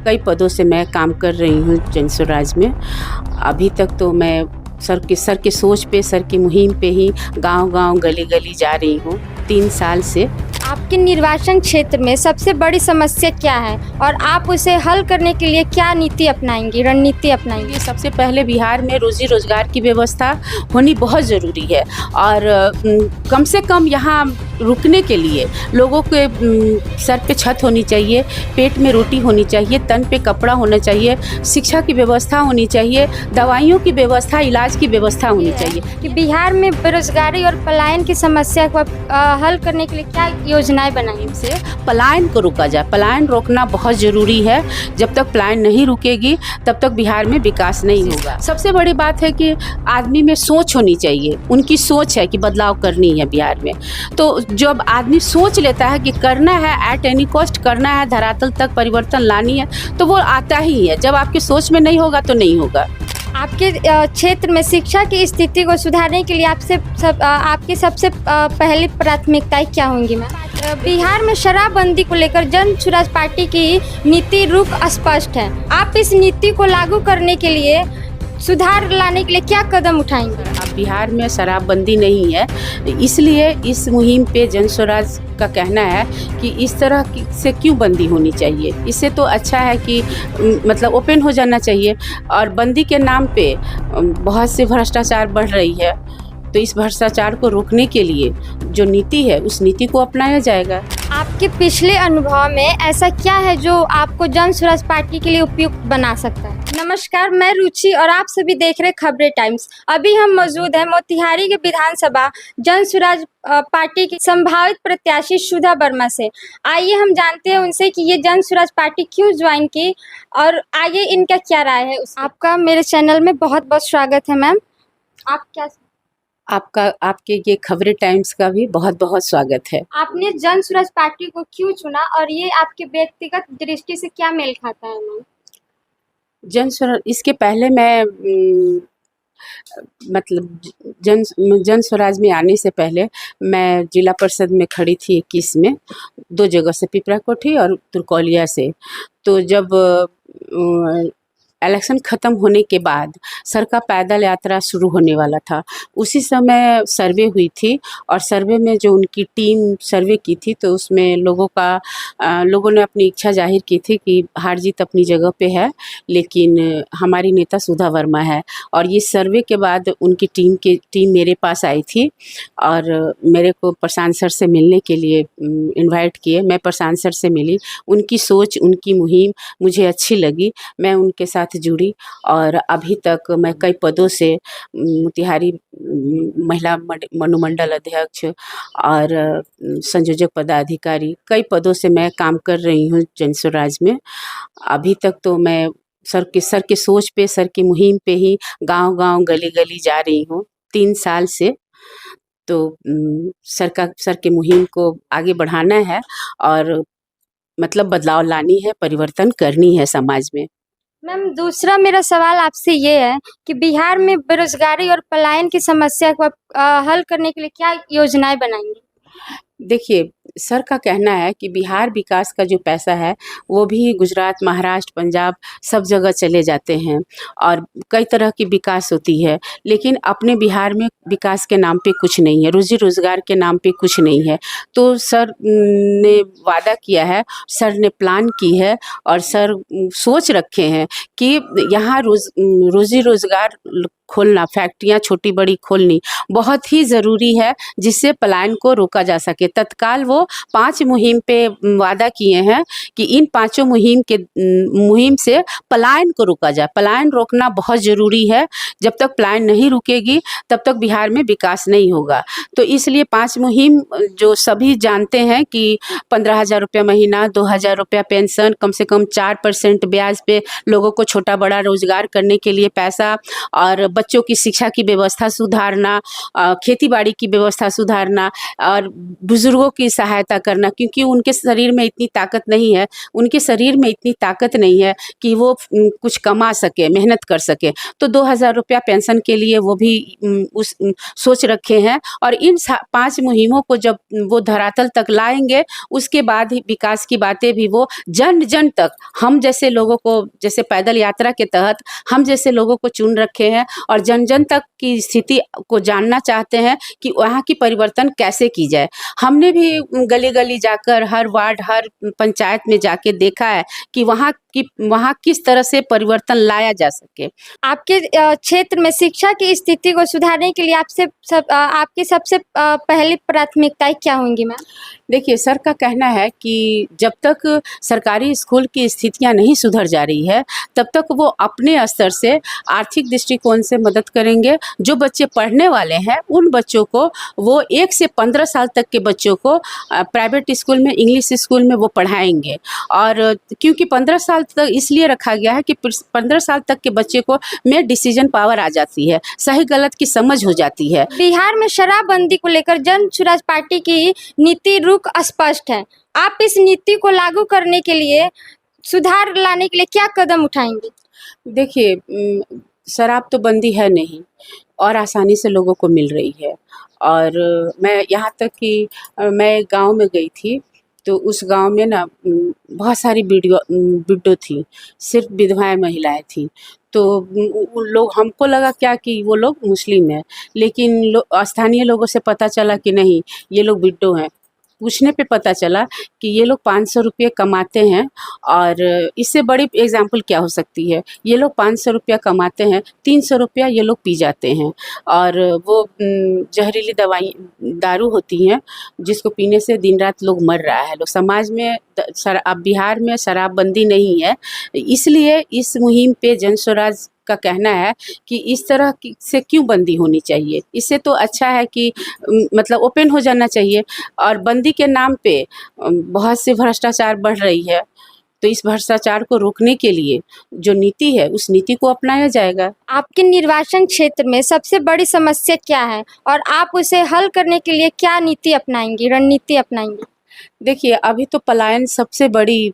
कई पदों से मैं काम कर रही हूँ जन स्वराज में। अभी तक तो मैं सर की सोच पे, सर की मुहिम पे ही गांव-गांव, गली-गली जा रही हूँ 3 साल से। आपके निर्वाचन क्षेत्र में सबसे बड़ी समस्या क्या है और आप उसे हल करने के लिए क्या नीति अपनाएंगी, रणनीति अपनाएंगी? सबसे पहले बिहार में रोजी रोजगार की व्यवस्था होनी बहुत ज़रूरी है और कम से कम यहाँ रुकने के लिए लोगों के सर पे छत होनी चाहिए, पेट में रोटी होनी चाहिए, तन पे कपड़ा होना चाहिए, शिक्षा की व्यवस्था होनी चाहिए, दवाइयों की व्यवस्था, इलाज की व्यवस्था होनी चाहिए। कि बिहार में बेरोजगारी और पलायन की समस्या को हल करने के लिए क्या योजनाएं बनाएंगे? से पलायन को रोका जाए। पलायन रोकना बहुत ज़रूरी है। जब तक पलायन नहीं रुकेगी तब तक बिहार में विकास नहीं होगा। सबसे बड़ी बात है कि आदमी में सोच होनी चाहिए। उनकी सोच है कि बदलाव करनी है बिहार में। तो जब आदमी सोच लेता है कि करना है, एट एनी कॉस्ट करना है, धरातल तक परिवर्तन लानी है, तो वो आता ही है। जब आपकी सोच में नहीं होगा तो नहीं होगा। आपके क्षेत्र में शिक्षा की स्थिति को सुधारने के लिए आपकी सबसे पहली प्राथमिकताएं क्या होंगी मैम? बिहार में शराबबंदी को लेकर जन स्वराज पार्टी की नीति रुख स्पष्ट है। आप इस नीति को लागू करने के लिए, सुधार लाने के लिए क्या कदम उठाएंगे? अब बिहार में शराबबंदी नहीं है, इसलिए इस मुहिम पे जन स्वराज का कहना है कि इस तरह से क्यों बंदी होनी चाहिए। इससे तो अच्छा है कि मतलब ओपन हो जाना चाहिए। और बंदी के नाम पे बहुत से भ्रष्टाचार बढ़ रही है, तो इस भ्रष्टाचार को रोकने के लिए जो नीति है उस नीति को अपनाया जाएगा। आपके पिछले अनुभव में ऐसा क्या है जो आपको जन स्वराज पार्टी के लिए उपयुक्त बना सकता है? नमस्कार, मैं रुचि और आप सभी देख रहे खबरें टाइम्स। अभी हम मौजूद हैं मोतिहारी के विधानसभा जन स्वराज पार्टी की संभावित प्रत्याशी सुधा वर्मा से। आइए हम जानते हैं उनसे कि ये जन स्वराज पार्टी क्यों ज्वाइन की और आगे इनका क्या राय है। आपका मेरे चैनल में बहुत बहुत स्वागत है मैम। आप क्या आपके ये खबरें टाइम्स का भी बहुत बहुत स्वागत है। आपने जन स्वराज पार्टी को क्यों चुना और ये आपके व्यक्तिगत दृष्टि से क्या मेल खाता है मैम? जन स्वराज, इसके पहले मैं मतलब जन स्वराज में आने से पहले मैं जिला परिषद में खड़ी थी 21 में, 2 जगह से, पिपरा कोठी और तुरकौलिया से। तो जब इलेक्शन ख़त्म होने के बाद सर का पैदल यात्रा शुरू होने वाला था, उसी समय सर्वे हुई थी और सर्वे में जो उनकी टीम सर्वे की थी तो उसमें लोगों ने अपनी इच्छा जाहिर की थी कि हार जीत अपनी जगह पे है, लेकिन हमारी नेता सुधा वर्मा है। और ये सर्वे के बाद उनकी टीम मेरे पास आई थी और मेरे को प्रशांत सर से मिलने के लिए इनवाइट किए। मैं प्रशांत सर से मिली। उनकी सोच, उनकी मुहिम मुझे अच्छी लगी। मैं उनके साथ जुड़ी और अभी तक मैं कई पदों से मोतिहारी महिला मनोमंडल अध्यक्ष और संयोजक पदाधिकारी, कई पदों से मैं काम कर रही हूँ जन स्वराज में। अभी तक तो मैं सर की सोच पे, सर की मुहिम पे ही गांव-गांव, गली-गली जा रही हूँ 3 साल से। तो सर की मुहिम को आगे बढ़ाना है और मतलब बदलाव लानी है, परिवर्तन करनी है समाज में। मैम, दूसरा मेरा सवाल आपसे ये है कि बिहार में बेरोजगारी और पलायन की समस्या को हल करने के लिए क्या योजनाएं बनाएंगी? देखिए, सर का कहना है कि बिहार विकास का जो पैसा है वो भी गुजरात, महाराष्ट्र, पंजाब सब जगह चले जाते हैं और कई तरह की विकास होती है, लेकिन अपने बिहार में विकास के नाम पे कुछ नहीं है, रोजी रोज़गार के नाम पे कुछ नहीं है। तो सर ने वादा किया है, सर ने प्लान की है और सर सोच रखे हैं कि यहाँ रोजी रोज़गार खोलना, फैक्ट्रियाँ छोटी बड़ी खोलनी बहुत ही ज़रूरी है, जिससे पलायन को रोका जा सके। तत्काल वो 5 मुहिम पे वादा किए हैं कि इन 5 मुहिम से पलायन को रोका जाए। पलायन रोकना बहुत ज़रूरी है। जब तक पलायन नहीं रुकेगी तब तक बिहार में विकास नहीं होगा। तो इसलिए 5 मुहिम जो सभी जानते हैं कि 15,000 रुपया महीना, 2,000 रुपया पेंशन, कम से कम 4% ब्याज पे लोगों को छोटा बड़ा रोजगार करने के लिए पैसा, और बच्चों की शिक्षा की व्यवस्था सुधारना, खेती बाड़ी की व्यवस्था सुधारना और बुजुर्गों की सहायता करना, क्योंकि उनके शरीर में इतनी ताकत नहीं है, उनके शरीर में इतनी ताकत नहीं है कि वो कुछ कमा सके, मेहनत कर सके। तो 2000 रुपया पेंशन के लिए वो भी सोच रखे हैं। और इन 5 मुहिमों को जब वो धरातल तक लाएंगे, उसके बाद ही विकास की बातें भी वो जन जन तक, हम जैसे लोगों को, जैसे पैदल यात्रा के तहत हम जैसे लोगों को चुन रखे हैं और जन जन तक की स्थिति को जानना चाहते हैं कि वहाँ की परिवर्तन कैसे की जाए। हमने भी गली गली जाकर, हर वार्ड, हर पंचायत में जाके देखा है कि वहाँ किस तरह से परिवर्तन लाया जा सके। आपके क्षेत्र में शिक्षा की स्थिति को सुधारने के लिए आपकी सबसे पहली प्राथमिकताएं क्या होंगी मैम? देखिए, सर का कहना है कि जब तक सरकारी स्कूल की स्थितियां नहीं सुधर जा रही है, तब तक वो अपने स्तर से आर्थिक दृष्टिकोण से मदद करेंगे। जो बच्चे पढ़ने वाले हैं उन बच्चों को वो 1 से 15 साल तक के बच्चों को प्राइवेट स्कूल में, इंग्लिश स्कूल में वो पढ़ाएंगे। और क्योंकि 15 साल तक इसलिए रखा गया है कि 15 साल तक के बच्चे को में डिसीजन पावर आ जाती है, सही गलत की समझ हो जाती है। बिहार में शराबबंदी को लेकर जन स्वराज पार्टी की नीति रुख स्पष्ट है। आप इस नीति को लागू करने के लिए, सुधार लाने के लिए क्या कदम उठाएंगे? देखिए, शराब तो बंदी है नहीं और आसानी से लोगों को मिल रही है। और मैं यहाँ तक कि मैं गांव में गई थी, तो उस गांव में ना बहुत सारी विडो थी, सिर्फ विधवाएं महिलाएं थी। तो उन लोग, हमको लगा क्या कि वो लोग मुस्लिम हैं, लेकिन स्थानीय लोगों से पता चला कि नहीं, ये लोग विडो हैं। पूछने पे पता चला कि ये लोग 500 रुपये कमाते हैं। और इससे बड़ी एग्जाम्पल क्या हो सकती है, ये लोग 500 रुपया कमाते हैं, 300 रुपया ये लोग पी जाते हैं। और वो जहरीली दवाई, दारू होती हैं, जिसको पीने से दिन रात लोग मर रहा है। लोग समाज में अब बिहार में शराबबंदी नहीं है, इसलिए इस मुहिम पे जन स्वराज का कहना है कि इस तरह से क्यों बंदी होनी चाहिए। इससे तो अच्छा है कि मतलब ओपन हो जाना चाहिए। और बंदी के नाम पे बहुत से भ्रष्टाचार बढ़ रही है, तो इस भ्रष्टाचार को रोकने के लिए जो नीति है, उस नीति को अपनाया जाएगा। आपके निर्वाचन क्षेत्र में सबसे बड़ी समस्या क्या है और आप उसे हल करने के लिए क्या नीति अपनाएंगी, रणनीति अपनाएंगी? देखिए, अभी तो पलायन सबसे बड़ी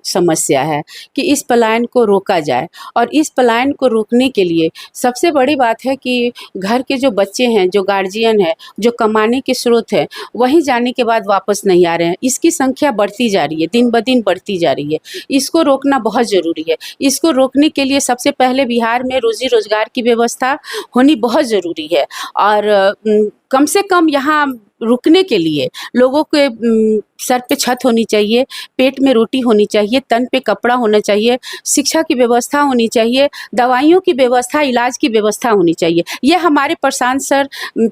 समस्या है कि इस पलायन को रोका जाए। और इस पलायन को रोकने के लिए सबसे बड़ी बात है कि घर के जो बच्चे हैं, जो गार्जियन है, जो कमाने के स्रोत है, वहीं जाने के बाद वापस नहीं आ रहे हैं। इसकी संख्या बढ़ती जा रही है, दिन ब दिन बढ़ती जा रही है। इसको रोकना बहुत ज़रूरी है। इसको रोकने के लिए सबसे पहले बिहार में रोजी रोजगार की व्यवस्था होनी बहुत ज़रूरी है। और कम से कम यहाँ रुकने के लिए लोगों के सर पे छत होनी चाहिए, पेट में रोटी होनी चाहिए, तन पे कपड़ा होना चाहिए, शिक्षा की व्यवस्था होनी चाहिए, दवाइयों की व्यवस्था, इलाज की व्यवस्था होनी चाहिए। ये हमारे प्रशांत सर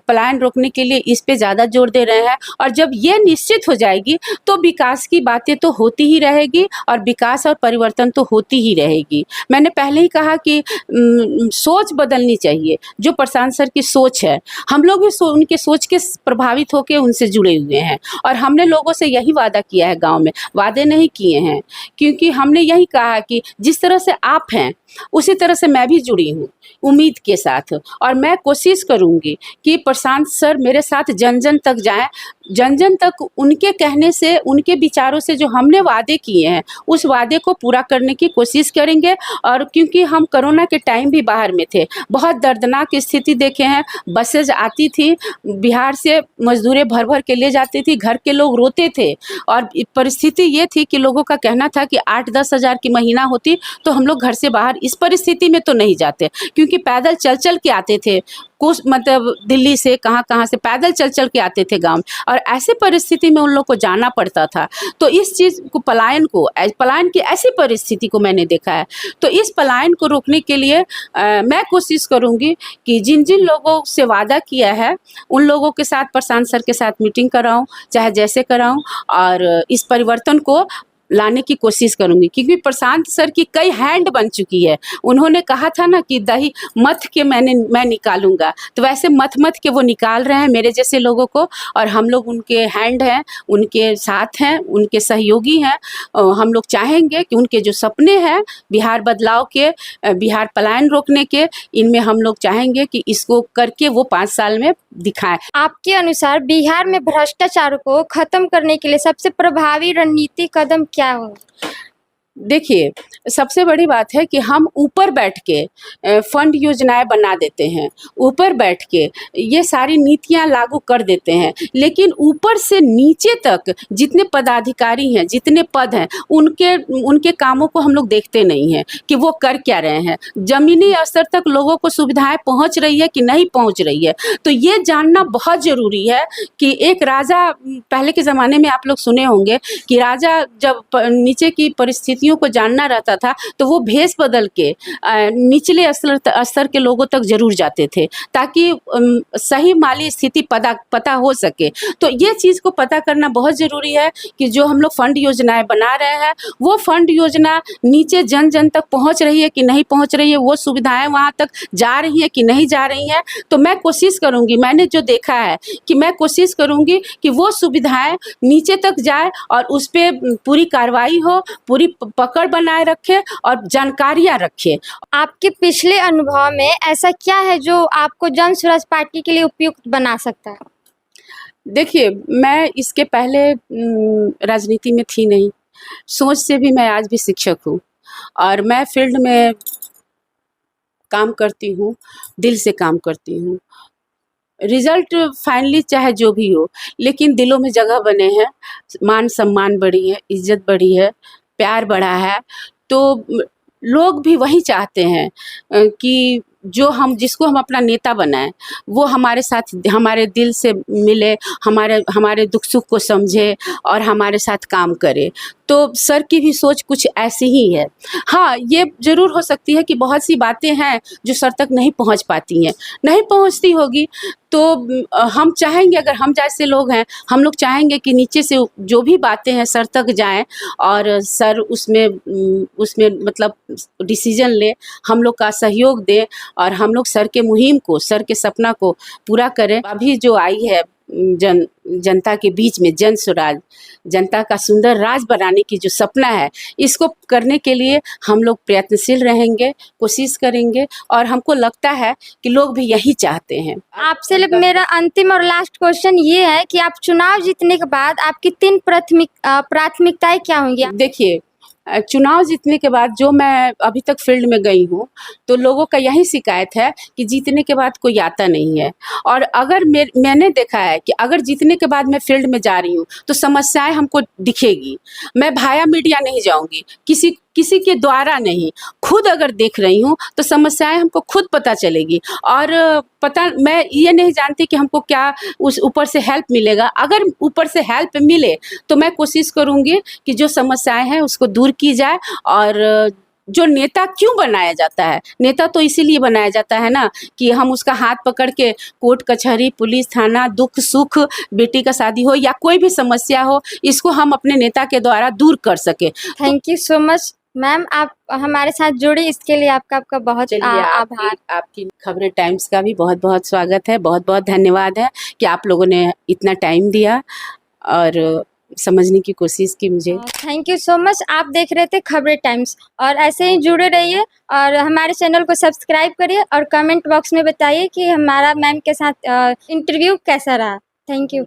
पलायन रोकने के लिए इस पे ज़्यादा जोर दे रहे हैं। और जब ये निश्चित हो जाएगी तो विकास की बातें तो होती ही रहेगी और विकास और परिवर्तन तो होती ही रहेगी। मैंने पहले ही कहा कि सोच बदलनी चाहिए। जो प्रशांत सर की सोच है, हम लोग भी उनके सोच के प्रभावित होकर उनसे जुड़े हुए हैं। और हमने लोगों से यही वादा किया है, गांव में वादे नहीं किए हैं, क्योंकि हमने यही कहा कि जिस तरह से आप हैं उसी तरह से मैं भी जुड़ी हूँ उम्मीद के साथ। और मैं कोशिश करूँगी कि प्रशांत सर मेरे साथ जन जन तक जाएं, जन जन तक उनके कहने से, उनके विचारों से जो हमने वादे किए हैं उस वादे को पूरा करने की कोशिश करेंगे। और क्योंकि हम कोरोना के टाइम भी बाहर में थे, बहुत दर्दनाक स्थिति देखे हैं। बसेज आती थी बिहार से, मजदूरें भर भर के ले जाती थी, घर के लोग रोते थे। और परिस्थिति ये थी कि लोगों का कहना था कि 8-10 हज़ार की महीना होती तो हम लोग घर से बाहर इस परिस्थिति में तो नहीं जाते, क्योंकि पैदल चल चल के आते थे। कुछ मतलब दिल्ली से कहाँ से पैदल चल चल के आते थे गांव, और ऐसे परिस्थिति में उन लोग को जाना पड़ता था। तो इस चीज़ को, पलायन की ऐसी परिस्थिति को मैंने देखा है। तो इस पलायन को रोकने के लिए मैं कोशिश करूंगी कि जिन जिन लोगों से वादा किया है उन लोगों के साथ, प्रशांत सर के साथ मीटिंग कराऊं, चाहे जैसे कराऊं, और इस परिवर्तन को लाने की कोशिश करूंगी, क्योंकि प्रशांत सर की कई हैंड बन चुकी है। उन्होंने कहा था ना कि दही मथ के मैं निकालूंगा, तो वैसे मथ मथ के वो निकाल रहे हैं मेरे जैसे लोगों को, और हम लोग उनके हैंड हैं, उनके साथ हैं, उनके सहयोगी हैं। हम लोग चाहेंगे कि उनके जो सपने हैं बिहार बदलाव के, बिहार पलायन रोकने के, इनमें हम लोग चाहेंगे कि इसको करके वो 5 साल में दिखाएं। आपके अनुसार बिहार में भ्रष्टाचार को खत्म करने के लिए सबसे प्रभावी रणनीति कदम क्या होगा? देखिए, सबसे बड़ी बात है कि हम ऊपर बैठ के फंड योजनाएं बना देते हैं, ऊपर बैठ के ये सारी नीतियां लागू कर देते हैं, लेकिन ऊपर से नीचे तक जितने पदाधिकारी हैं, जितने पद हैं, उनके कामों को हम लोग देखते नहीं हैं कि वो कर क्या रहे हैं। जमीनी स्तर तक लोगों को सुविधाएं पहुंच रही है कि नहीं पहुंच रही है, तो ये जानना बहुत ज़रूरी है कि एक राजा, पहले के ज़माने में आप लोग सुने होंगे कि राजा जब नीचे की परिस्थितियों को जानना रहता था तो वो भेष बदल के निचले स्तर के लोगों तक जरूर जाते थे, ताकि सही माली स्थिति पता हो सके। तो ये चीज़ को पता करना बहुत ज़रूरी है कि जो हम लोग फंड योजनाएं बना रहे हैं, वो फंड योजना नीचे जन जन तक पहुंच रही है कि नहीं पहुंच रही है, वो सुविधाएं वहां तक जा रही है कि नहीं जा रही हैं। तो मैं कोशिश करूंगी, मैंने जो देखा है कि मैं कोशिश करूंगी कि वो सुविधाएं नीचे तक जाए और उस पर पूरी कार्रवाई हो, पूरी पकड़ बनाए रखे और जानकारियां रखे। आपके पिछले अनुभव में ऐसा क्या है जो आपको जन स्वराज पार्टी के लिए उपयुक्त बना सकता है? देखिए, मैं इसके पहले राजनीति में थी नहीं, सोच से भी मैं आज भी शिक्षक हूँ और मैं फील्ड में काम करती हूँ, दिल से काम करती हूँ। रिजल्ट फाइनली चाहे जो भी हो, लेकिन दिलों में जगह बने हैं, मान सम्मान बढ़ी है, इज्जत बढ़ी है, प्यार बढ़ा है। तो लोग भी वही चाहते हैं कि जिसको हम अपना नेता बनाएं, वो हमारे साथ, हमारे दिल से मिले, हमारे दुख सुख को समझे और हमारे साथ काम करे। तो सर की भी सोच कुछ ऐसी ही है। हाँ, ये ज़रूर हो सकती है कि बहुत सी बातें हैं जो सर तक नहीं पहुंच पाती हैं, नहीं पहुंचती होगी, तो हम चाहेंगे, अगर हम जैसे लोग हैं, हम लोग चाहेंगे कि नीचे से जो भी बातें हैं सर तक जाएं और सर उसमें मतलब डिसीजन ले, हम लोग का सहयोग दें और हम लोग सर के मुहिम को, सर के सपना को पूरा करें। अभी जो आई है जनता के बीच में जन स्वराज, जनता का सुंदर राज बनाने की जो सपना है, इसको करने के लिए हम लोग प्रयत्नशील रहेंगे, कोशिश करेंगे और हमको लगता है कि लोग भी यही चाहते हैं। आपसे मेरा अंतिम और लास्ट क्वेश्चन ये है कि आप चुनाव जीतने के बाद आपकी 3 प्राथमिकताएं क्या होंगी? देखिए, चुनाव जीतने के बाद जो मैं अभी तक फील्ड में गई हूँ, तो लोगों का यही शिकायत है कि जीतने के बाद कोई आता नहीं है। और अगर मैंने देखा है कि अगर जीतने के बाद मैं फील्ड में जा रही हूँ तो समस्याएं हमको दिखेगी। मैं भाया मीडिया नहीं जाऊँगी, किसी के द्वारा नहीं, खुद अगर देख रही हूँ तो समस्याएं हमको खुद पता चलेगी। और मैं ये नहीं जानती कि हमको क्या उस ऊपर से हेल्प मिलेगा। अगर ऊपर से हेल्प मिले तो मैं कोशिश करूँगी कि जो समस्याएं हैं उसको दूर की जाए। और जो नेता क्यों बनाया जाता है, नेता तो इसीलिए बनाया जाता है ना कि हम उसका हाथ पकड़ के कोर्ट कचहरी, पुलिस थाना, दुख सुख, बेटी का शादी हो या कोई भी समस्या हो, इसको हम अपने नेता के द्वारा दूर कर सके। Thank you so much ma'am, आप हमारे साथ जुड़ी, इसके लिए आपका बहुत आभार। आपकी खबरें टाइम्स का भी बहुत बहुत स्वागत है, बहुत बहुत धन्यवाद है कि आप लोगों ने इतना टाइम दिया और समझने की कोशिश की मुझे। Thank you so much. आप देख रहे थे खबरें टाइम्स और ऐसे ही जुड़े रहिए और हमारे चैनल को सब्सक्राइब करिए और कमेंट बॉक्स में बताइए कि हमारा मैम के साथ इंटरव्यू कैसा रहा। Thank you.